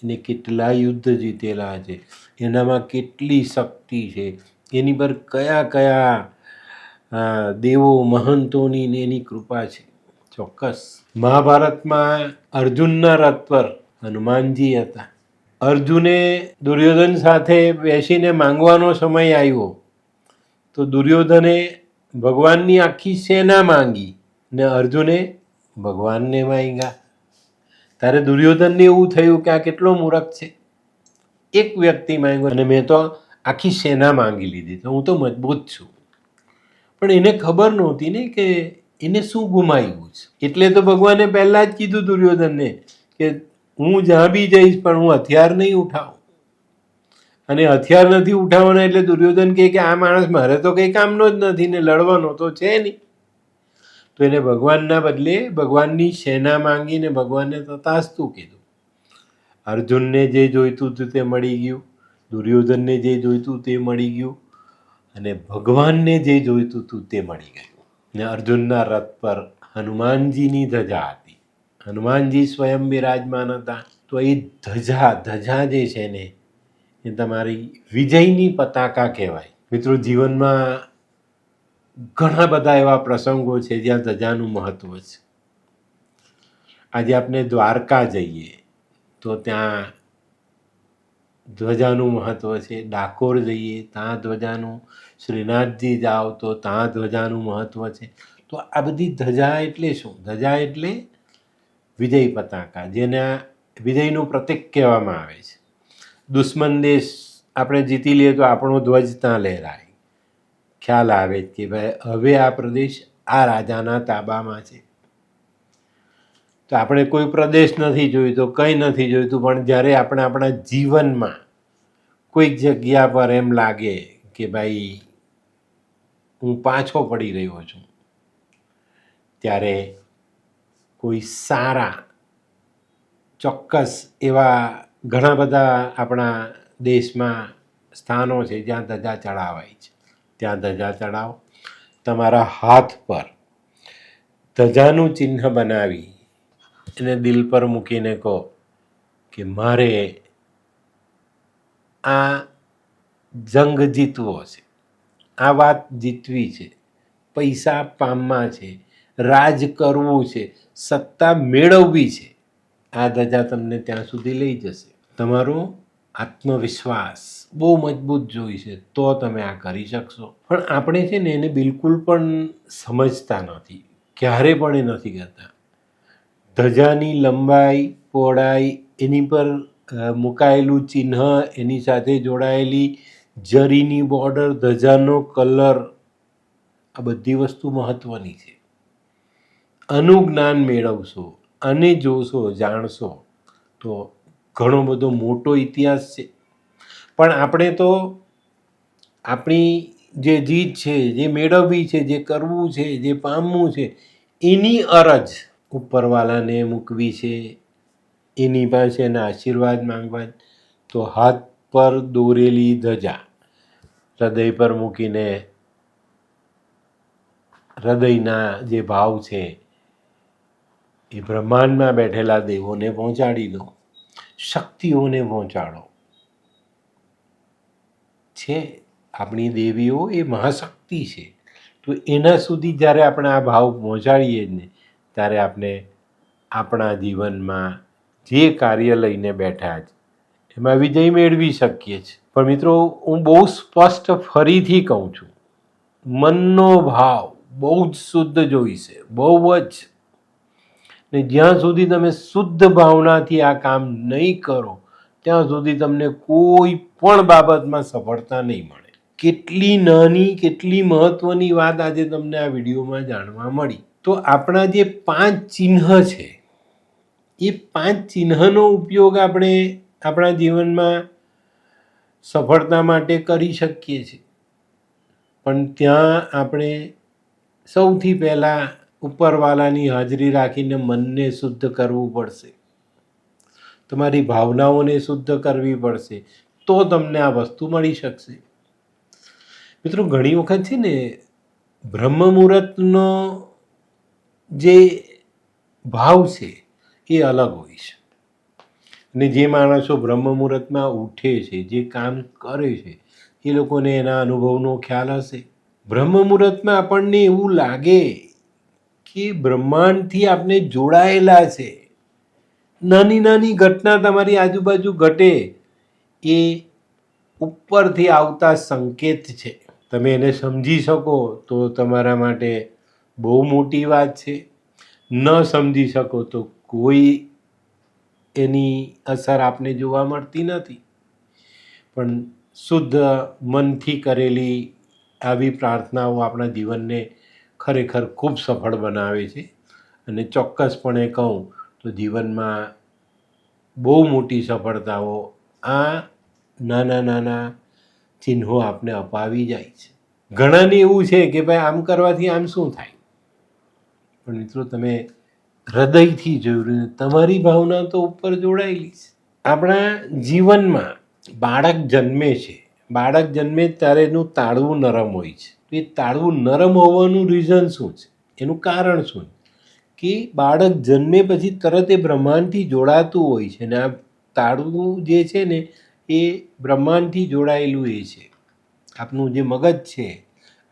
એને કેટલા યુદ્ધ જીતેલા છે, એનામાં કેટલી શક્તિ છે, એની પર કયા કયા દેવો મહંતોની ને એની કૃપા છે. ચોક્કસ મહાભારતમાં અર્જુનના રથ પર હનુમાનજી હતા. અર્જુને દુર્યોધન સાથે બેસીને માંગવાનો સમય આવ્યો તો દુર્યોધને ભગવાનની આખી સેના માંગી ને અર્જુને ભગવાનને માંગ્યા. ત્યારે દુર્યોધનને એવું થયું કે આ કેટલો મૂર્ખ છે, એક વ્યક્તિ માંગ્યો અને મેં તો આખી સેના માંગી લીધી, તો હું તો મજબૂત છું. પણ એને ખબર નહોતી ને કે એને શું ગુમાવ્યું છે. એટલે તો ભગવાને પહેલાં જ કીધું દુર્યોધનને કે હું જ્યાં બી જઈશ પણ હું હથિયાર નહીં ઉઠાવું. અને હથિયાર નથી ઉઠાવવાના એટલે દુર્યોધન કહે કે આ માણસ મારે તો કંઈ કામનો જ નથી ને લડવાનો તો છે નહીં. તો એને ભગવાનના બદલે ભગવાનની સેના માંગીને ભગવાનને તથાસ્તુ કીધું. અર્જુનને જે જોઈતું હતું તે મળી ગયું, દુર્યોધનને જે જોઈતું તે મળી ગયું અને ભગવાનને જે જોઈતું હતું તે મળી ગયું. ને અર્જુનના રથ પર હનુમાનજીની ધજા હતી. હનુમાનજી સ્વયં બિરાજમાન હતા. તો એ ધજા જે છે ને એ તમારી વિજયની પતાકા કહેવાય. મિત્રો, જીવનમાં ઘણા બધા એવા પ્રસંગો છે જ્યાં ધજાનું મહત્ત્વ છે. આજે આપણે દ્વારકા જઈએ તો ત્યાં ધ્વજાનું મહત્ત્વ છે. ડાકોર જઈએ ત્યાં ધ્વજાનું, શ્રીનાથજી જાઓ તો ત્યાં ધ્વજાનું મહત્ત્વ છે. તો આ બધી ધજા એટલે શું? ધજા એટલે વિજય પતાકા, જેના વિજયનું પ્રતીક કહેવામાં આવે છે. દુશ્મન દેશ આપણે જીતી લઈએ તો આપણો ધ્વજ ત્યાં લહેરાય, ખ્યાલ આવે કે ભાઈ હવે આ પ્રદેશ આ રાજાના તાબામાં છે. તો આપણે કોઈ પ્રદેશ નથી જોયું તો કંઈ નથી જોયું, પણ જ્યારે આપણે આપણા જીવનમાં કોઈક જગ્યા પર એમ લાગે કે ભાઈ હું પાછો પડી રહ્યો છું, ત્યારે કોઈ સારા ચોક્કસ એવા ઘણા બધા આપણા દેશમાં સ્થાનો છે જ્યાં ધજા ચડાવાય છે. ત્યાં ધજા ચડાવો. તમારા હાથ પર ધજાનું ચિહ્ન બનાવી એને દિલ પર મૂકીને કહો કે મારે આ જંગ જીતવો છે, આ વાત જીતવી છે, પૈસા પામવા છે, રાજ કરવું છે, સત્તા મેળવવી છે. આ ધજા તમને ત્યાં સુધી લઈ જશે. તમારો આત્મવિશ્વાસ બહુ મજબૂત જોઈશે તો તમે આ કરી શકશો. પણ આપણે છે ને એને બિલકુલ પણ સમજતા નથી, ક્યારે પણ એ નથી કરતા. ધજાની લંબાઈ પહોળાઈ, એની પર મુકાયેલું ચિહ્ન, એની સાથે જોડાયેલી જરીની બોર્ડર, ધજાનો કલર, આ બધી વસ્તુ મહત્ત્વની છે. આનું જ્ઞાન મેળવશો અને જોશો, જાણશો તો ઘણો બધો મોટો ઇતિહાસ છે. પણ આપણે તો આપણી જે જીત છે, જે મેળવવી છે, જે કરવું છે, જે પામવું છે, એની અરજ ઉપરવાલાને મૂકવી છે, એની પાસે એના આશીર્વાદ માંગવા. તો હાથ પર દોરેલી ધજા હૃદય પર મૂકીને હૃદયના જે ભાવ છે એ બ્રહ્માંડમાં બેઠેલા દેવોને પહોંચાડી દો, શક્તિઓને પહોંચાડો. છે આપણી દેવીઓ એ મહાશક્તિ છે. તો એના સુધી જ્યારે આપણે આ ભાવ પહોંચાડીએ ને ત્યારે આપણે આપણા જીવનમાં જે કાર્ય લઈને બેઠા છે એમાં વિજય મેળવી શકીએ છીએ. પણ મિત્રો, હું બહુ સ્પષ્ટ ફરીથી કહું છું, મનનો ભાવ બહુ જ શુદ્ધ જોઈશે, બહુ જ. ને જ્યાં સુધી તમે શુદ્ધ ભાવનાથી આ કામ નહીં કરો ત્યાં સુધી તમને કોઈ પણ બાબતમાં સફળતા નહીં મળે. કેટલી નાની, કેટલી મહત્વની વાત આજે તમને આ વિડીયોમાં જાણવા મળી. તો આપણા જે 5 ચિહ્ન છે એ 5 ચિહ્નનો ઉપયોગ આપણે આપણા જીવનમાં સફળતા માટે કરી શકીએ છીએ. પણ ત્યાં આપણે સૌથી પહેલાં ઉપરવાલાની હાજરી રાખીને મનને શુદ્ધ કરવું પડશે, તમારી ભાવનાઓને શુદ્ધ કરવી પડશે, તો તમને આ વસ્તુ મળી શકશે. મિત્રો, ઘણી વખત છે ને બ્રહ્મ મુહૂર્તનો જે ભાવ છે એ અલગ હોય છે. અને જે માણસો બ્રહ્મ મુહૂર્તમાં ઉઠે છે, જે કામ કરે છે, એ લોકોને એના અનુભવનો ખ્યાલ હશે. બ્રહ્મ મુહૂર્તમાં આપણને એવું લાગે કે બ્રહ્માંડથી આપણે જોડાયેલા છે. નાની નાની ઘટના તમારી આજુબાજુ ઘટે એ ઉપરથી આવતા સંકેત છે. તમે એને સમજી શકો તો તમારા માટે બહુ મોટી વાત છે. ન સમજી શકો તો કોઈ એની અસર આપને જોવા મળતી નથી. પણ શુદ્ધ મનથી કરેલી આવી પ્રાર્થનાઓ આપણા જીવનને ખરેખર ખૂબ સફળ બનાવે છે. અને ચોક્કસપણે કહું તો જીવનમાં બહુ મોટી સફળતાઓ આ નાના નાના ચિહ્નો આપને અપાવી જાય છે. ઘણાને એવું છે કે ભાઈ આમ કરવાથી આમ શું થાય? પણ મિત્રો, તમે હૃદયથી જોયું, તમારી ભાવના તો ઉપર જોડાયેલી છે. આપણા જીવનમાં બાળક જન્મે છે, બાળક જન્મે ત્યારે એનું તાળવું નરમ હોય છે. એ તાળવું નરમ હોવાનું રીઝન શું છે? એનું કારણ શું? કે બાળક જન્મે પછી તરત એ બ્રહ્માંડથી જોડાતું હોય છે. અને આ તાળવું જે છે ને એ બ્રહ્માંડથી જોડાયેલું એ છે. આપનું જે મગજ છે,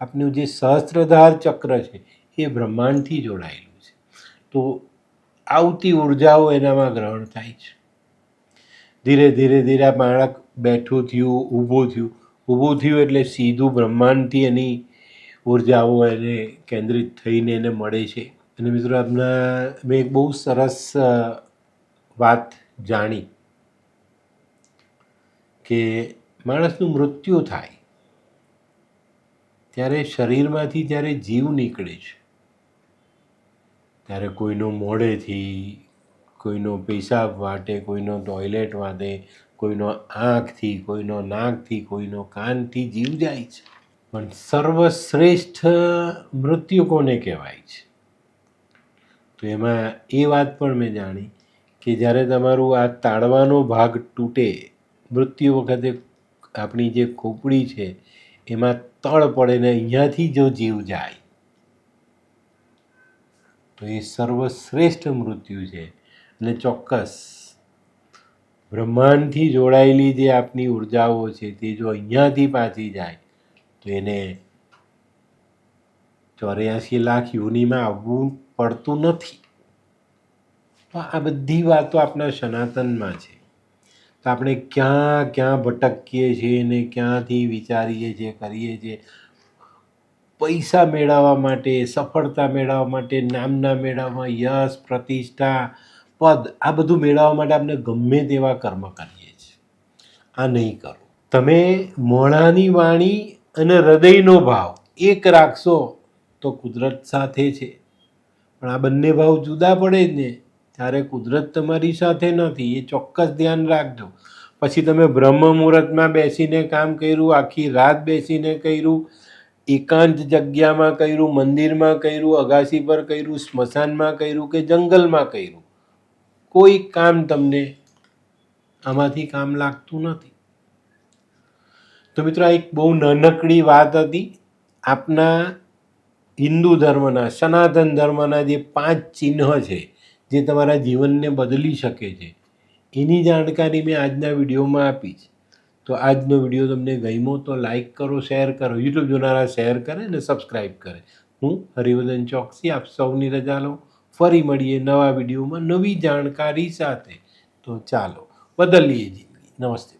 આપનું જે સહસ્ત્રધાર ચક્ર છે એ બ્રહ્માંડથી જોડાયેલું છે. તો આવતી ઉર્જાઓ એનામાં ગ્રહણ થાય છે. ધીરે ધીરે ધીરે આ બાળક બેઠું થયું, ઊભું થયું એટલે સીધું બ્રહ્માંડથી એની ઉર્જાઓ એને કેન્દ્રિત થઈને એને મળે છે. અને મિત્રો મેં એક બહુ સરસ વાત જાણી કે માણસનું મૃત્યુ થાય ત્યારે શરીરમાંથી જ્યારે જીવ નીકળે છે ત્યારે કોઈનો મોઢેથી, કોઈનો પેશાબ વાટે, કોઈનો ટોયલેટ વાટે, કોઈનો આંખથી, કોઈનો નાકથી, કોઈનો કાનથી જીવ જાય છે. પણ સર્વશ્રેષ્ઠ મૃત્યુ કોને કહેવાય છે? તો એમાં એ વાત પણ મેં જાણી કે જ્યારે તમારું આ તાળવાનો ભાગ તૂટે, મૃત્યુ વખતે આપણી જે ખોપડી છે એમાં તળ પડે ને અહીંયાથી જો જીવ જાય તો એ સર્વશ્રેષ્ઠ મૃત્યુ છે. અને ચોક્કસ બ્રહ્માંડથી જોડાયેલી જે આપની ઉર્જાઓ છે તે જો અહીંયાથી પાછી જાય તો એને 84 લાખ યોનિમાં આવવું પડતું નથી. તો આ બધી વાતો આપણા સનાતનમાં છે. તો આપણે ક્યાં ક્યાં ભટકીએ છીએ ને ક્યાંથી વિચારીએ છીએ, કરીએ છીએ. પૈસા મેળવવા માટે, સફળતા મેળવવા માટે, નામના મેળવવા, યશ, પ્રતિષ્ઠા, પદ, આ બધું મેળવવા માટે આપણે ગમે તેવા કર્મ કરીએ છીએ. આ નહીં કરો. તમે મોઢાની વાણી અને હૃદયનો ભાવ એક રાખશો તો કુદરત સાથે છે. પણ આ બંને ભાવ જુદા પડે જ ને ત્યારે કુદરત તમારી સાથે નથી. એ ચોક્કસ ધ્યાન રાખજો. પછી તમે બ્રહ્મ મુહૂર્તમાં બેસીને કામ કર્યું, આખી રાત બેસીને કર્યું, એકાંત જગ્યામાં કર્યું, મંદિરમાં કર્યું, અગાસી પર કર્યું, સ્મશાનમાં કર્યું કે જંગલમાં કર્યું, કોઈ કામ તમને આમાંથી કામ લાગતું નથી. તો મિત્રો આ એક બહુ નાનકડી વાત હતી. આપના હિન્દુ ધર્મના, સનાતન ધર્મના જે 5 ચિહ્ન છે જે તમારા જીવનને બદલી શકે છે એની જાણકારી મેં આજના વિડીયોમાં આપી છે. તો આજનો વિડીયો તમને ગમ્યો તો લાઈક કરો, શેર કરો. યુટ્યુબ જોનારા શેર કરે ને સબસ્ક્રાઈબ કરે. હું હરિવર્ધન ચોકસી આપ સૌની રજા લઉં. ફરી મળીએ નવા વિડીયોમાં નવી જાણકારી સાથે. તો ચાલો બદલીએ જિંદગી. નમસ્તે.